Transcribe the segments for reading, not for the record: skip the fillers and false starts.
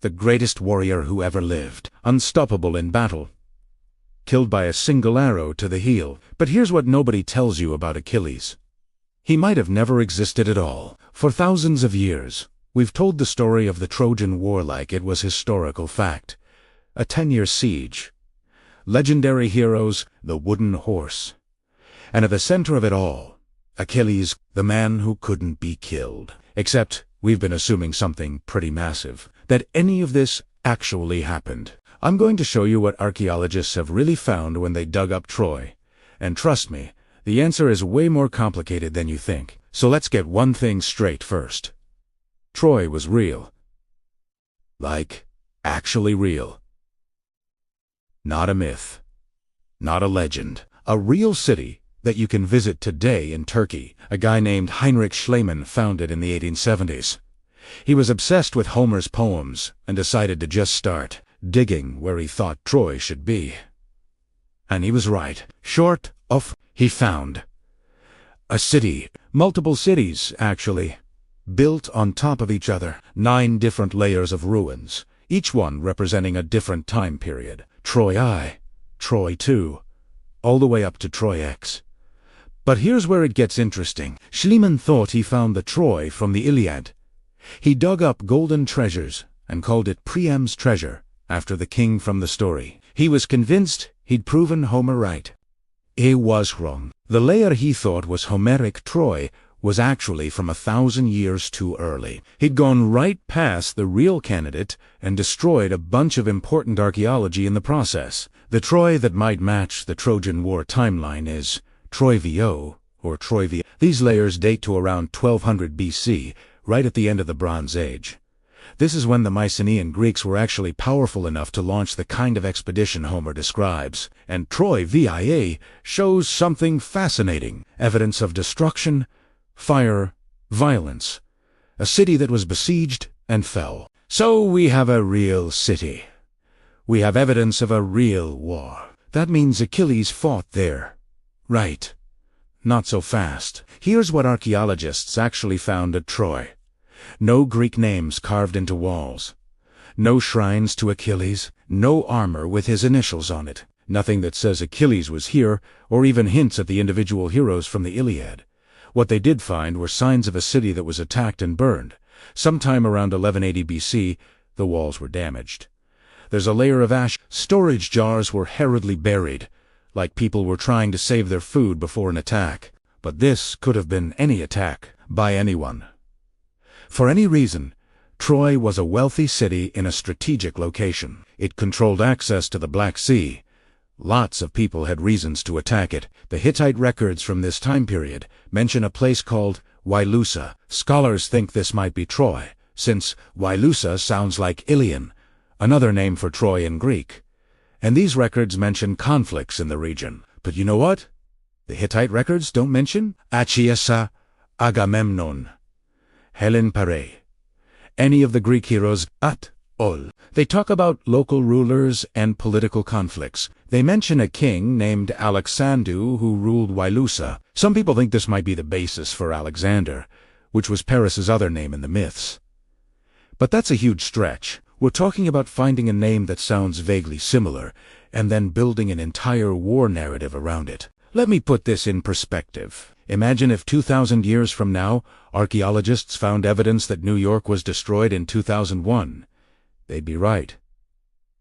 the greatest warrior who ever lived, unstoppable in battle, killed by a single arrow to the heel. But here's what nobody tells you about Achilles. He might have never existed at all. For thousands of years, we've told the story of the Trojan War like it was historical fact. A 10-year siege. Legendary heroes, the wooden horse. And at the center of it all, Achilles, the man who couldn't be killed. Except we've been assuming something pretty massive, that any of this actually happened. I'm going to show you what archaeologists have really found when they dug up Troy. And trust me, the answer is way more complicated than you think. So let's get one thing straight first. Troy was real. Like, actually real. Not a myth. Not a legend. A real city that you can visit today in Turkey. A guy named Heinrich Schliemann found it in the 1870s. He was obsessed with Homer's poems and decided to just start digging where he thought Troy should be. And he was right. Short of, he found a city, multiple cities, actually, built on top of each other, 9 different layers of ruins, each one representing a different time period. Troy I, Troy II, all the way up to Troy X. But here's where it gets interesting. Schliemann thought he found the Troy from the Iliad. He dug up golden treasures and called it Priam's treasure, after the king from the story. He was convinced he'd proven Homer right. He was wrong. The layer he thought was Homeric Troy was actually from 1,000 years too early. He'd gone right past the real candidate and destroyed a bunch of important archaeology in the process. The Troy that might match the Trojan War timeline is Troy VO, or Troy V. These layers date to around 1200 BC, right at the end of the Bronze Age. This is when the Mycenaean Greeks were actually powerful enough to launch the kind of expedition Homer describes. And Troy VIA shows something fascinating. Evidence of destruction, fire, violence. A city that was besieged and fell. So we have a real city. We have evidence of a real war. That means Achilles fought there. Right. Not so fast. Here's what archaeologists actually found at Troy. No Greek names carved into walls. No shrines to Achilles. No armor with his initials on it. Nothing that says Achilles was here, or even hints at the individual heroes from the Iliad. What they did find were signs of a city that was attacked and burned. Sometime around 1180 BC, the walls were damaged. There's a layer of ash. Storage jars were hurriedly buried, like people were trying to save their food before an attack. But this could have been any attack, by anyone. For any reason, Troy was a wealthy city in a strategic location. It controlled access to the Black Sea. Lots of people had reasons to attack it. The Hittite records from this time period mention a place called Wailusa. Scholars think this might be Troy, since Wailusa sounds like Ilion, another name for Troy in Greek. And these records mention conflicts in the region. But you know what? The Hittite records don't mention Achilles, Agamemnon, Helen Pare, any of the Greek heroes at all. They talk about local rulers and political conflicts. They mention a king named Alexander who ruled Wailusa. Some people think this might be the basis for Alexander, which was Paris's other name in the myths. But that's a huge stretch. We're talking about finding a name that sounds vaguely similar, and then building an entire war narrative around it. Let me put this in perspective. Imagine if 2,000 years from now, archaeologists found evidence that New York was destroyed in 2001. They'd be right.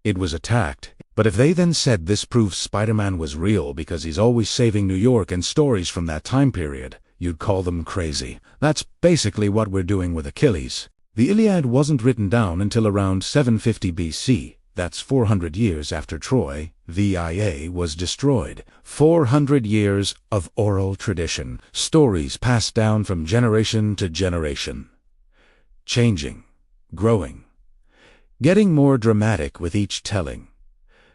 It was attacked. But if they then said this proves Spider-Man was real because he's always saving New York and stories from that time period, you'd call them crazy. That's basically what we're doing with Achilles. The Iliad wasn't written down until around 750 BC. That's 400 years after Troy, VIA, was destroyed. 400 years of oral tradition, stories passed down from generation to generation. Changing, growing, getting more dramatic with each telling.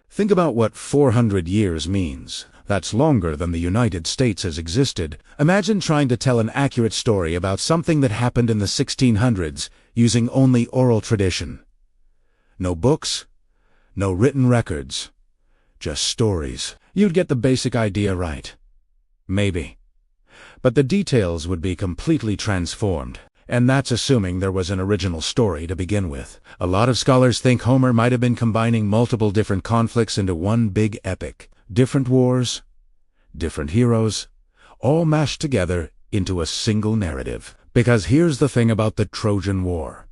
Think about what 400 years means. That's longer than the United States has existed. Imagine trying to tell an accurate story about something that happened in the 1600s using only oral tradition. No books, no written records, just stories. You'd get the basic idea right. Maybe. But the details would be completely transformed. And that's assuming there was an original story to begin with. A lot of scholars think Homer might have been combining multiple different conflicts into one big epic. Different wars, different heroes, all mashed together into a single narrative. Because here's the thing about the Trojan War.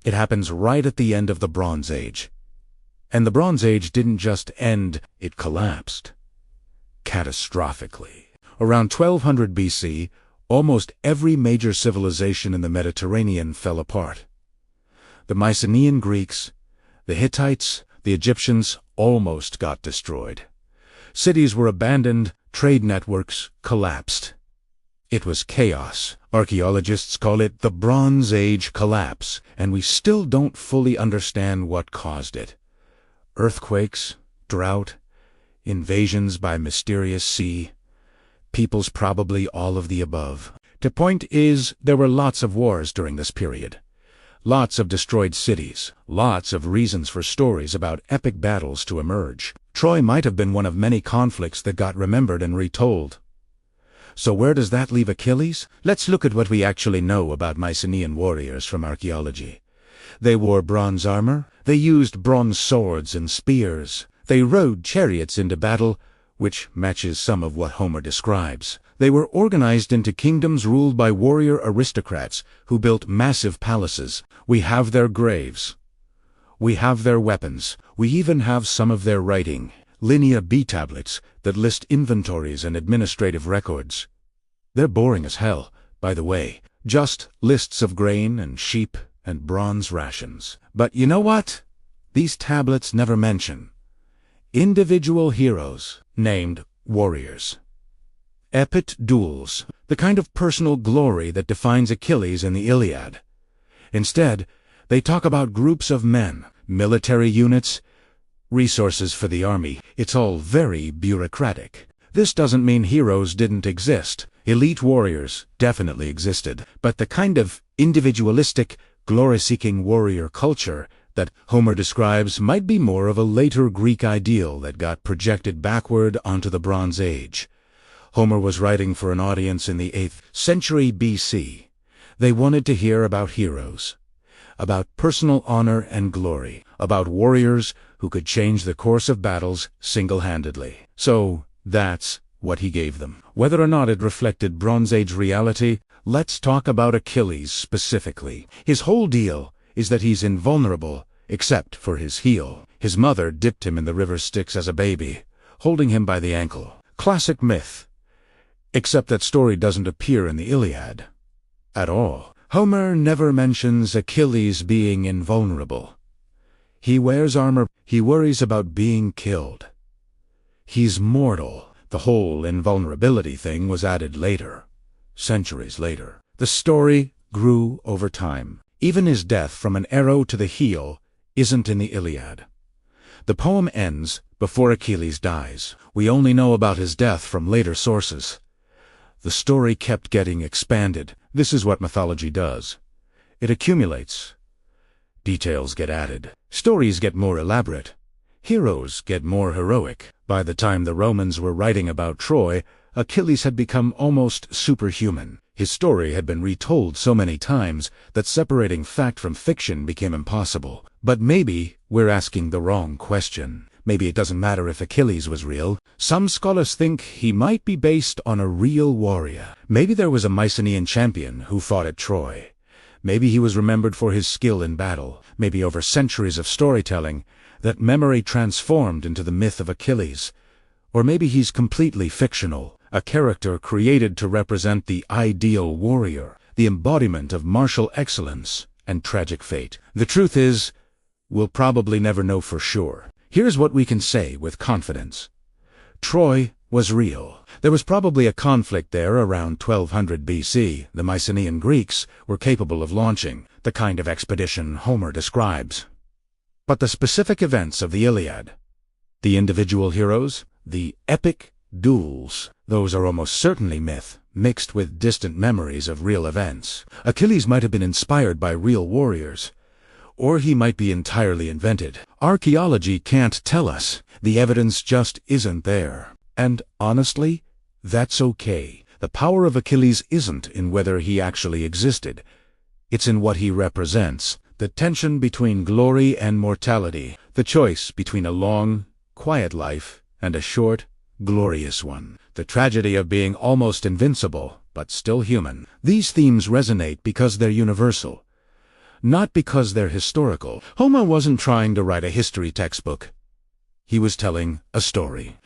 It happens right at the end of the Bronze Age. And the Bronze Age didn't just end, it collapsed. Catastrophically. Around 1200 BC, almost every major civilization in the Mediterranean fell apart. The Mycenaean Greeks, the Hittites, the Egyptians almost got destroyed. Cities were abandoned, trade networks collapsed. It was chaos. Archaeologists call it the Bronze Age collapse, and we still don't fully understand what caused it. Earthquakes, drought, invasions by mysterious sea. Peoples probably all of the above. The point is, there were lots of wars during this period. Lots of destroyed cities. Lots of reasons for stories about epic battles to emerge. Troy might have been one of many conflicts that got remembered and retold. So where does that leave Achilles? Let's look at what we actually know about Mycenaean warriors from archaeology. They wore bronze armor. They used bronze swords and spears. They rode chariots into battle, which matches some of what Homer describes. They were organized into kingdoms ruled by warrior aristocrats who built massive palaces. We have their graves. We have their weapons. We even have some of their writing, Linear B tablets that list inventories and administrative records. They're boring as hell, by the way. Just lists of grain and sheep and bronze rations. But you know what? These tablets never mention individual heroes named warriors. Epic duels, the kind of personal glory that defines Achilles in the Iliad. Instead, they talk about groups of men, military units, resources for the army. It's all very bureaucratic. This doesn't mean heroes didn't exist. Elite warriors definitely existed. But the kind of individualistic, glory-seeking warrior culture that Homer describes might be more of a later Greek ideal that got projected backward onto the Bronze Age. Homer was writing for an audience in the 8th century BC. They wanted to hear about heroes, about personal honor and glory, about warriors who could change the course of battles single-handedly. So that's what he gave them. Whether or not it reflected Bronze Age reality, let's talk about Achilles specifically. His whole deal is that he's invulnerable, except for his heel. His mother dipped him in the river Styx as a baby, holding him by the ankle. Classic myth. Except that story doesn't appear in the Iliad at all. Homer never mentions Achilles being invulnerable. He wears armor. He worries about being killed. He's mortal. The whole invulnerability thing was added later, centuries later. The story grew over time. Even his death from an arrow to the heel isn't in the Iliad. The poem ends before Achilles dies. We only know about his death from later sources. The story kept getting expanded. This is what mythology does. It accumulates. Details get added. Stories get more elaborate. Heroes get more heroic. By the time the Romans were writing about Troy, Achilles had become almost superhuman. His story had been retold so many times that separating fact from fiction became impossible. But maybe we're asking the wrong question. Maybe it doesn't matter if Achilles was real. Some scholars think he might be based on a real warrior. Maybe there was a Mycenaean champion who fought at Troy. Maybe he was remembered for his skill in battle. Maybe over centuries of storytelling, that memory transformed into the myth of Achilles. Or maybe he's completely fictional, a character created to represent the ideal warrior, the embodiment of martial excellence and tragic fate. The truth is, we'll probably never know for sure. Here's what we can say with confidence. Troy was real. There was probably a conflict there around 1200 BC. The Mycenaean Greeks were capable of launching the kind of expedition Homer describes. But the specific events of the Iliad, the individual heroes, the epic duels, those are almost certainly myth, mixed with distant memories of real events. Achilles might have been inspired by real warriors, or he might be entirely invented. Archaeology can't tell us. The evidence just isn't there. And honestly, that's okay. The power of Achilles isn't in whether he actually existed. It's in what he represents, the tension between glory and mortality, the choice between a long, quiet life and a short, glorious one, the tragedy of being almost invincible, but still human. These themes resonate because they're universal, not because they're historical. Homer wasn't trying to write a history textbook. He was telling a story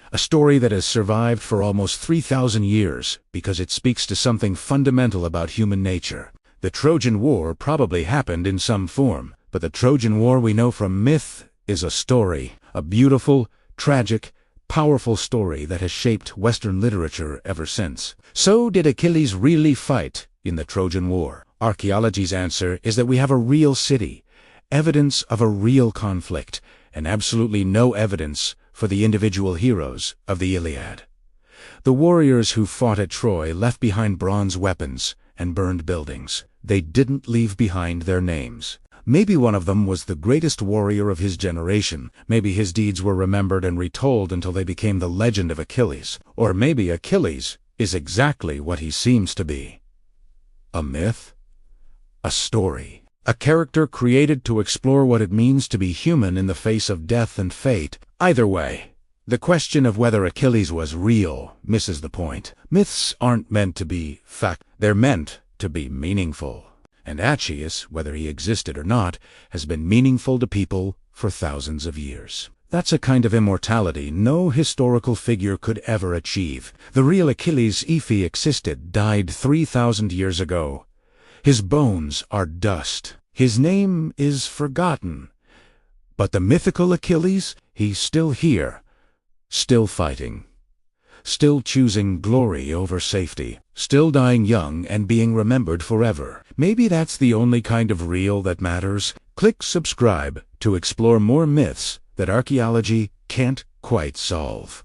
that has survived for almost 3,000 years because it speaks to something fundamental about human nature. The Trojan War probably happened in some form, but the Trojan War we know from myth is a story, a beautiful, tragic, powerful story that has shaped Western literature ever since. So did Achilles really fight in the Trojan War? Archaeology's answer is that we have a real city, evidence of a real conflict, and absolutely no evidence for the individual heroes of the Iliad. The warriors who fought at Troy left behind bronze weapons and burned buildings. They didn't leave behind their names. Maybe one of them was the greatest warrior of his generation. Maybe his deeds were remembered and retold until they became the legend of Achilles. Or maybe Achilles is exactly what he seems to be. A myth? A story. A character created to explore what it means to be human in the face of death and fate. Either way, the question of whether Achilles was real misses the point. Myths aren't meant to be fact. They're meant to be meaningful. And Achilles, whether he existed or not, has been meaningful to people for thousands of years. That's a kind of immortality no historical figure could ever achieve. The real Achilles, if he existed, died 3,000 years ago. His bones are dust. His name is forgotten. But the mythical Achilles, he's still here, still fighting, still choosing glory over safety, still dying young and being remembered forever. Maybe that's the only kind of real that matters. Click subscribe to explore more myths that archaeology can't quite solve.